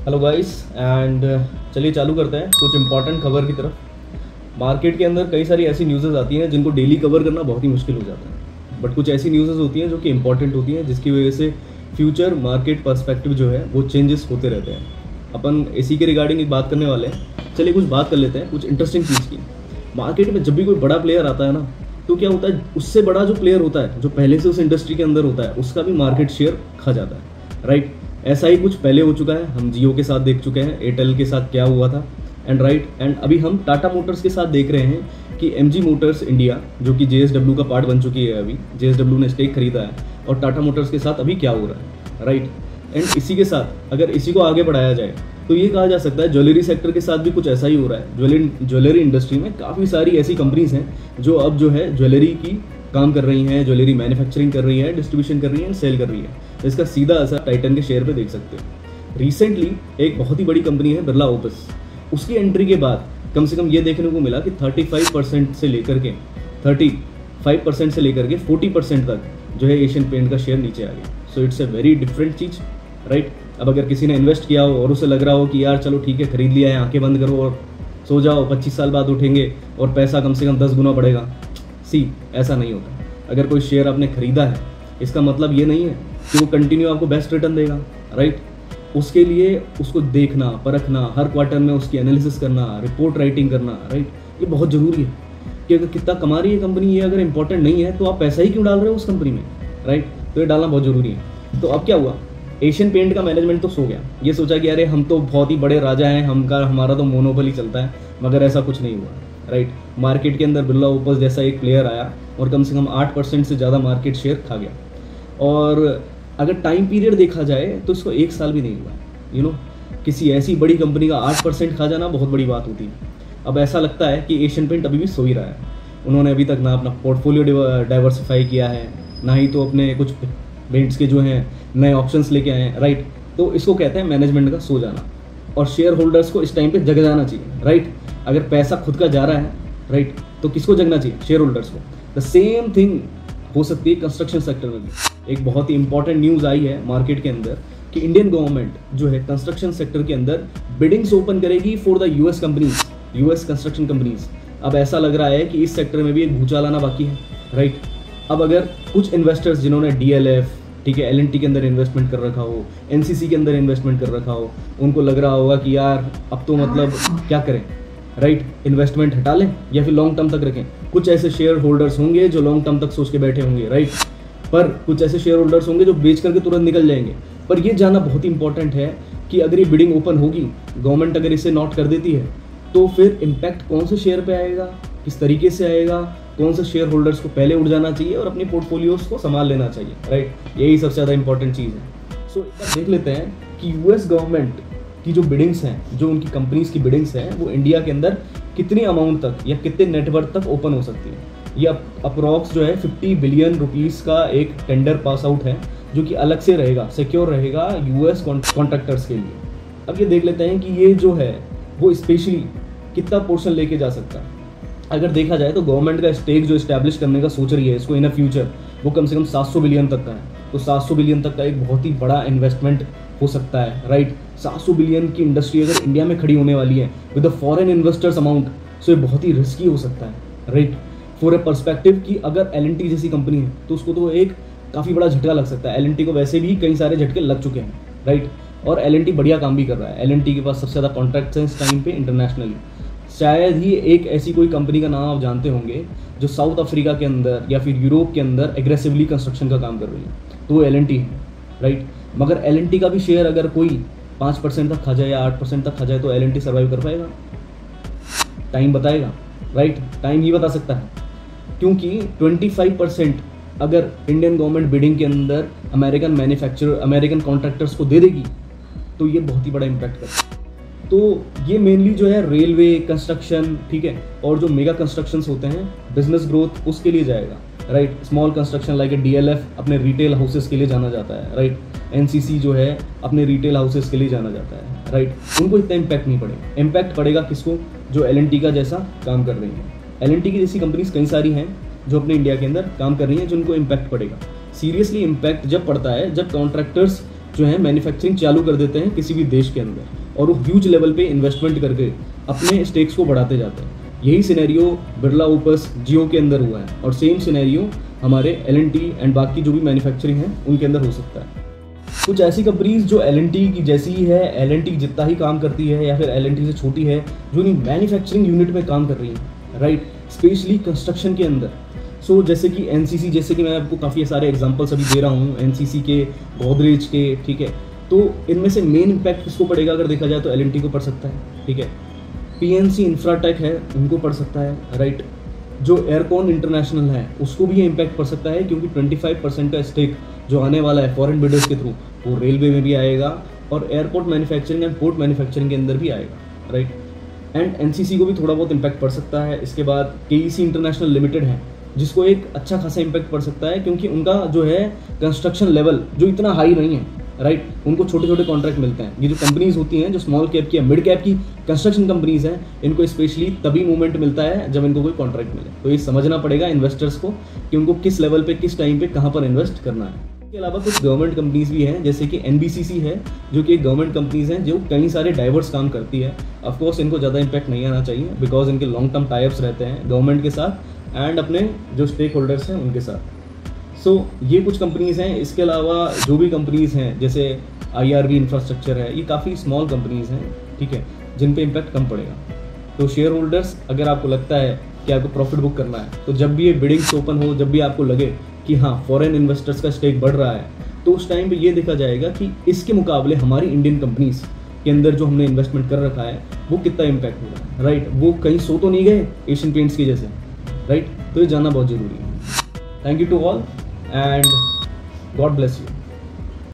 Hello guys and चलिए चालू करते हैं कुछ इंपॉर्टेंट खबर की तरफ। मार्केट के अंदर कई सारी ऐसी न्यूज़ेस आती हैं जिनको डेली कवर करना बहुत ही मुश्किल हो जाता है, बट कुछ ऐसी न्यूज़ेस होती हैं जो कि इंपॉर्टेंट होती हैं, जिसकी वजह से फ्यूचर मार्केट पर्सपेक्टिव जो है वो चेंजेस होते रहते हैं। अपन इसी के रिगार्डिंग एक बात करने वाले हैं। चलिए कुछ बात कर लेते हैं कुछ इंटरेस्टिंग चीज़ की। मार्केट में जब भी कोई बड़ा प्लेयर आता है ना, तो क्या होता है, उससे बड़ा जो प्लेयर होता है, जो पहले से उस इंडस्ट्री के अंदर होता है, उसका भी मार्केट शेयर खा जाता है, राइट। ऐसा ही कुछ पहले हो चुका है, हम जियो के साथ देख चुके हैं, एयरटेल के साथ क्या हुआ था, एंड अभी हम टाटा मोटर्स के साथ देख रहे हैं कि एमजी मोटर्स इंडिया, जो कि जेएसडब्ल्यू का पार्ट बन चुकी है, अभी जेएसडब्ल्यू ने स्टेक खरीदा है, और टाटा मोटर्स के साथ अभी क्या हो रहा है, राइट। एंड इसी के साथ अगर इसी को आगे बढ़ाया जाए तो ये कहा जा सकता है ज्वेलरी सेक्टर के साथ भी कुछ ऐसा ही हो रहा है। ज्वेलरी इंडस्ट्री में काफ़ी सारी ऐसी कंपनीज हैं जो अब जो है ज्वेलरी की काम कर रही हैं, ज्वेलरी मैन्युफैक्चरिंग कर रही है, डिस्ट्रीब्यूशन कर रही है, सेल कर रही है। तो इसका सीधा असर टाइटन के शेयर पे देख सकते हैं। रिसेंटली एक बहुत ही बड़ी कंपनी है बिरला ओपस, उसकी एंट्री के बाद कम से कम ये देखने को मिला कि 35% से लेकर के 40% तक जो है एशियन पेंट का शेयर नीचे आ गया। So it's a very different cheese, right. अब अगर किसी ने इन्वेस्ट किया हो और उसे लग रहा हो कि यार चलो ठीक है खरीद लिया है, आंखें बंद करो और सो जाओ, 25 साल बाद उठेंगे और पैसा कम से कम 10 गुना बढ़ेगा, ऐसा नहीं होता। अगर कोई शेयर आपने खरीदा है, इसका मतलब ये नहीं है कि वो कंटिन्यू आपको बेस्ट रिटर्न देगा, राइट। उसके लिए उसको देखना, परखना, हर क्वार्टर में उसकी एनालिसिस करना, रिपोर्ट राइटिंग करना, राइट, ये बहुत ज़रूरी है कि अगर कितना कमा रही है कंपनी, ये अगर इंपॉर्टेंट नहीं है तो आप पैसा ही क्यों डाल रहे हो उस कंपनी में, राइट। तो ये डालना बहुत ज़रूरी है। तो अब क्या हुआ, एशियन पेंट का मैनेजमेंट तो सो गया, ये सोचा कि अरे हम तो बहुत ही बड़े राजा हैं, हमारा तो मोनोपोली चलता है, मगर ऐसा कुछ नहीं हुआ, राइट। मार्केट के अंदर बिरला ओपस जैसा एक प्लेयर आया और कम से कम 8% से ज़्यादा मार्केट शेयर खा गया। और अगर टाइम पीरियड देखा जाए तो इसको 1 साल भी नहीं हुआ। किसी ऐसी बड़ी कंपनी का 8% खा जाना बहुत बड़ी बात होती है। अब ऐसा लगता है कि एशियन पेंट अभी भी सो ही रहा है। उन्होंने अभी तक ना अपना पोर्टफोलियो डाइवर्सिफाई किया है, ना ही तो अपने कुछ पेंट्स के जो हैं नए ऑप्शंस लेके आए हैं, राइट। तो इसको कहते हैं मैनेजमेंट का सो जाना, और शेयर होल्डर्स को इस टाइम पे जग जाना चाहिए, राइट। अगर पैसा खुद का जा रहा है, राइट, तो किसको जगना चाहिए, शेयर होल्डर्स को। द सेम थिंग हो सकती है कंस्ट्रक्शन सेक्टर में भी। एक बहुत ही इंपॉर्टेंट न्यूज़ आई है मार्केट के अंदर कि इंडियन गवर्नमेंट जो है कंस्ट्रक्शन सेक्टर के अंदर बिडिंग्स ओपन करेगी for the US construction companies. अब ऐसा लग रहा है कि इस सेक्टर में भी एक भूचाल आना बाकी है, राइट। अब अगर कुछ इन्वेस्टर्स जिन्होंने डीएलएफ, ठीक है, एलएनटी के अंदर इन्वेस्टमेंट कर रखा हो, एनसीसी के अंदर इन्वेस्टमेंट कर रखा हो, उनको लग रहा होगा कि यार अब तो मतलब क्या करें, राइट, इन्वेस्टमेंट हटा लें या फिर लॉन्ग टर्म तक रखें। कुछ ऐसे शेयर होल्डर्स होंगे जो लॉन्ग टर्म तक सोच के बैठे होंगे, राइट, पर कुछ ऐसे शेयर होल्डर्स होंगे जो बेच करके तुरंत निकल जाएंगे। पर ये जानना बहुत इंपॉर्टेंट है कि अगर ये बिडिंग ओपन होगी, गवर्नमेंट अगर इसे नोट कर देती है, तो फिर इम्पैक्ट कौन से शेयर पे आएगा, किस तरीके से आएगा, कौन से शेयर होल्डर्स को पहले उठ जाना चाहिए और अपनी पोर्टफोलियोज को संभाल लेना चाहिए, राइट। यही सबसे ज़्यादा इंपॉर्टेंट चीज़ है। सो एक बार देख लेते हैं कि यूएस गवर्नमेंट की जो बिडिंग्स हैं, जो उनकी कंपनीज की बिडिंग्स हैं, वो इंडिया के अंदर कितनी अमाउंट तक या कितने नेटवर्थ तक ओपन हो सकती है। ये अप्रॉक्स जो है 50 बिलियन रुपीज़ का एक टेंडर पास आउट है, जो कि अलग से रहेगा, सिक्योर रहेगा यूएस कॉन्ट्रैक्टर्स के लिए। अब ये देख लेते हैं कि ये जो है वो स्पेशली कितना पोर्शन लेके जा सकता है। अगर देखा जाए तो गवर्नमेंट का स्टेक जो इस्टेब्लिश करने का सोच रही है इसको इन अ फ्यूचर, वो कम से कम 700 बिलियन तक का है। तो 700 बिलियन तक का एक बहुत ही बड़ा इन्वेस्टमेंट हो सकता है, राइट। 700 बिलियन की इंडस्ट्री अगर इंडिया में खड़ी होने वाली है with the foreign investors amount, so ये बहुत ही रिस्की हो सकता है, राइट। फॉर ए पर्सपेक्टिव कि अगर एलएनटी जैसी कंपनी है तो उसको तो एक काफ़ी बड़ा झटका लग सकता है। एलएनटी को वैसे भी कई सारे झटके लग चुके हैं, राइट, और एलएनटी बढ़िया काम भी कर रहा है। एलएनटी के पास सबसे ज़्यादा कॉन्ट्रैक्ट्स हैं इस टाइम पे इंटरनेशनली। शायद ही एक ऐसी कोई कंपनी का नाम आप जानते होंगे जो साउथ अफ्रीका के अंदर या फिर यूरोप के अंदर एग्रेसिवली कंस्ट्रक्शन का काम कर रही है, तो वो एलएनटी है, राइट। मगर एलएनटी का भी शेयर अगर कोई 5% तक खा जाए या 8% तक खा जाए तो एलएनटी सर्वाइव कर पाएगा? टाइम बताएगा, राइट, टाइम ही बता सकता है। क्योंकि 25% अगर इंडियन गवर्नमेंट बिडिंग के अंदर अमेरिकन कॉन्ट्रैक्टर्स को दे देगी तो ये बहुत ही बड़ा इम्पैक्ट करेगा। तो ये मेनली जो है रेलवे कंस्ट्रक्शन, ठीक है, और जो मेगा कंस्ट्रक्शंस होते हैं, बिजनेस ग्रोथ, उसके लिए जाएगा, right. Small construction like DLF अपने रिटेल हाउसेस के लिए जाना जाता है, राइट। एनसीसी जो है अपने रिटेल हाउसेस के लिए जाना जाता है, राइट। उनको इतना इम्पैक्ट नहीं पड़ेगा। इम्पैक्ट पड़ेगा किसको, जो एलएनटी का जैसा काम कर रही है। एलएनटी की जैसी कंपनीज कई सारी हैं जो अपने इंडिया के अंदर काम कर रही हैं, जिनको इम्पैक्ट पड़ेगा। सीरियसली इम्पैक्ट जब पड़ता है जब कॉन्ट्रैक्टर्स जो है मैन्युफैक्चरिंग चालू कर देते हैं किसी भी देश के अंदर और वो ह्यूज लेवल पे इन्वेस्टमेंट करके अपने स्टेक्स को बढ़ाते जाते हैं। यही सिनेरियो बिरला ओपस जियो के अंदर हुआ है और सेम सिनेरियो हमारे L&T एंड बाकी जो भी मैन्युफैक्चरिंग है उनके अंदर हो सकता है। कुछ ऐसी कंपनीज जो L&T की जैसी ही है, L&T जितना ही काम करती है या फिर L&T से छोटी है, जो नहीं मैन्युफैक्चरिंग यूनिट में काम कर रही है, राइट, स्पेशली कंस्ट्रक्शन के अंदर। सो जैसे कि NCC, जैसे कि मैं आपको काफ़ी सारे एग्जांपल्स अभी दे रहा हूँ, NCC के, गोदरेज के, ठीक है। तो इनमें से मेन इम्पैक्ट किसको पड़ेगा अगर देखा जाए तो L&T को पड़ सकता है, ठीक है। PNC इंफ्राटेक है, उनको पड़ सकता है, राइट। जो एयरकॉन इंटरनेशनल है उसको भी ये इम्पैक्ट पड़ सकता है क्योंकि 25% का स्टेक जो आने वाला है फॉरेन बिडर्स के थ्रू वो रेलवे में भी आएगा और airport manufacturing and port manufacturing के अंदर भी आएगा, राइट। एंड NCC को भी थोड़ा बहुत इम्पैक्ट पड़ सकता है। इसके बाद KEC इंटरनेशनल लिमिटेड है जिसको एक अच्छा खासा इम्पैक्ट पड़ सकता है क्योंकि उनका जो है कंस्ट्रक्शन लेवल जो इतना हाई नहीं है, राइट। उनको छोटे छोटे कॉन्ट्रैक्ट मिलते हैं। ये जो कंपनीज होती हैं जो स्मॉल कैप की या मिड कैप की कंस्ट्रक्शन कंपनीज हैं, इनको स्पेशली तभी मूवमेंट मिलता है जब इनको कोई कॉन्ट्रैक्ट मिले। तो ये समझना पड़ेगा इन्वेस्टर्स को कि उनको किस लेवल पे, किस टाइम पे, कहाँ पर इन्वेस्ट करना है। इसके अलावा कुछ गवर्नमेंट कंपनीज भी हैं जैसे कि NBCC है जो कि एक गवर्नमेंट कंपनीज हैं जो कई सारे डाइवर्स काम करती है। ऑफकोर्स इनको ज़्यादा इंपैक्ट नहीं आना चाहिए बिकॉज इनके लॉन्ग टर्म टाइप्स रहते हैं गवर्नमेंट के साथ एंड अपने जो स्टेक होल्डर्स हैं उनके साथ। सो ये कुछ कंपनीज हैं। इसके अलावा जो भी कंपनीज हैं जैसे IRB इंफ्रास्ट्रक्चर है, ये काफ़ी स्मॉल कंपनीज हैं, ठीक है, जिन पे इम्पैक्ट कम पड़ेगा। तो शेयर होल्डर्स, अगर आपको लगता है कि आपको प्रॉफिट बुक करना है तो जब भी ये बिडिंग्स ओपन हो, जब भी आपको लगे कि हाँ फॉरेन इन्वेस्टर्स का स्टेक बढ़ रहा है, तो उस टाइम पे ये देखा जाएगा कि इसके मुकाबले हमारी इंडियन कंपनीज के अंदर जो हमने इन्वेस्टमेंट कर रखा है वो कितना इम्पैक्ट होगा, राइट। वो कहीं सो तो नहीं गए एशियन पेंट्स की जैसे, राइट। तो ये जानना बहुत ज़रूरी है। Thank you to all and God bless you.